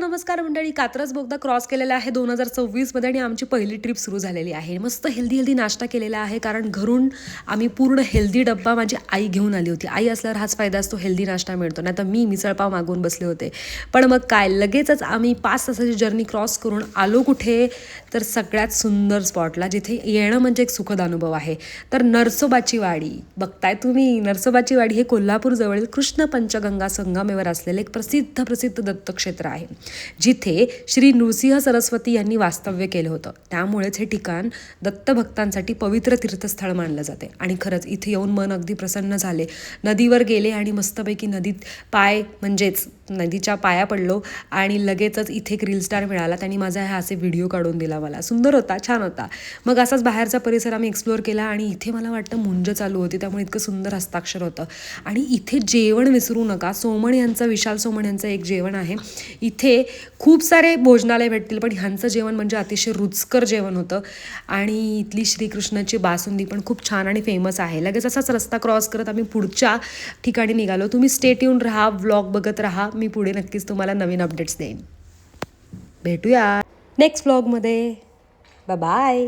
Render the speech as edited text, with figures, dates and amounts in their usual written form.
नमस्कार मंडळी. कात्रज बोगदा क्रॉस केलेला आहे 2026 मध्ये आणि आमची पहिली ट्रिप सुरू झालेली आहे. मस्त हेल्दी नाश्ता केलेला आहे, कारण घरून आम्ही पूर्ण हेल्दी डब्बा माझी आई घेऊन आली होती. आई असल्यावर हाच फायदा असतो, हेल्दी नाश्ता मिळतो. नाही तर मी मिसळपाव मागवून बसले होते. पण मग काय, लगेचच आम्ही 5 तासाची जर्नी क्रॉस करून आलो कुठे, तर सगळ्यात सुंदर स्पॉटला, जिथे येणं म्हणजे एक सुखद अनुभव आहे. तर नरसोबाची वाडी बघताय तुम्ही. नरसोबाची वाडी हे कोल्हापूर जवळील कृष्ण पंचगंगा संगमेवर असलेले एक प्रसिद्ध दत्तक्षेत्र आहे, जिथे श्री नृसिंह सरस्वती यांनी वास्तव्य केलं होतं. त्यामुळेच हे ठिकाण दत्तभक्तांसाठी पवित्र तीर्थस्थळ मानलं जाते. आणि खरंच इथे येऊन मन अगदी प्रसन्न झाले. नदीवर गेले आणि मस्तपैकी नदीत म्हणजेच नदीच्या पाया पडलो आणि लगेचच इथे एक रील स्टार मिळाला. त्यांनी माझा हा असे व्हिडिओ काढून दिला मला. सुंदर होता, छान होता. मग असाच बाहेरचा परिसर आम्ही एक्सप्लोअर केला आणि इथे मला वाटतं मुंज चालू होती, त्यामुळे इतकं सुंदर हस्ताक्षर होतं. आणि इथे जेवण विसरू नका. सोमण यांचं, विशाल सोमण यांचं एक जेवण आहे. इथे खूप सारे भोजनालय भेटतील, पण ह्यांचं जेवण म्हणजे अतिशय रुचकर जेवण होतं. आणि इथली श्रीकृष्णाची बासुंदी पण खूप छान आणि फेमस आहे. लगेच असाच रस्ता क्रॉस करत आम्ही पुढच्या ठिकाणी निघालो. तुम्ही स्टेट येऊन राहा, व्लॉग बघत राहा. मी पुढे नक्कीच तुम्हाला नवीन अपडेट्स देईन. भेटूया नेक्स्ट व्लॉगमध्ये. बाय.